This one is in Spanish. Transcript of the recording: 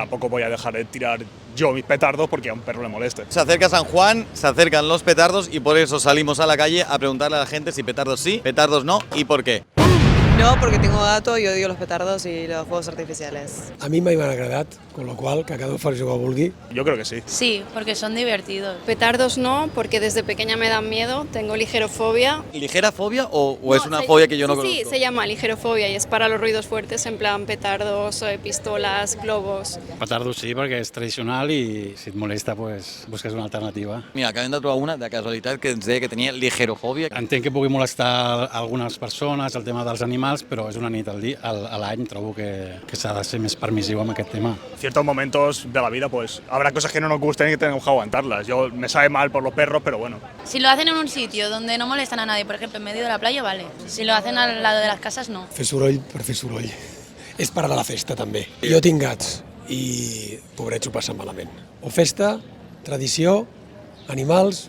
tampoco voy a dejar de tirar yo mis petardos porque a un perro le moleste. Se acerca San Juan, se acercan los petardos y por eso salimos a la calle a preguntarle a la gente si petardos sí, petardos no y por qué. No, porque tengo gato y odio los petardos y los fuegos artificiales. A mi mai m'han agradat, con lo qual que cada un faci el que vulgui. Yo creo que sí. Sí, porque son divertidos. Petardos no, porque desde pequeña me dan miedo, tengo ligerofobia. ¿Ligera fobia o es una fobia que yo no conozco? Sí, se llama ligerofobia y es para los ruidos fuertes, en plan petardos, pistolas, globos. Petardos sí, perquè és tradicional i si et molesta pues, busques una alternativa. Mira, acabem de trobar una de casualitat que ens deia que tenia ligerofòbia. Entenc que pugui molestar algunes persones el tema dels animals, però és una nit a l'any, trobo que s'ha de ser més permissiu amb aquest tema. En ciertos momentos de la vida pues habrá cosas que no nos gusten y que tenemos que aguantarlas. Yo me sabe mal por los perros, pero bueno. Si lo hacen en un sitio donde no molestan a nadie, por ejemplo en medio de la playa, vale. Si lo hacen al lado de las casas, no. Fer soroll per fer soroll. És part de la festa, també. Jo tinc gats i, pobrets, ho passen malament. O festa, tradició, animals,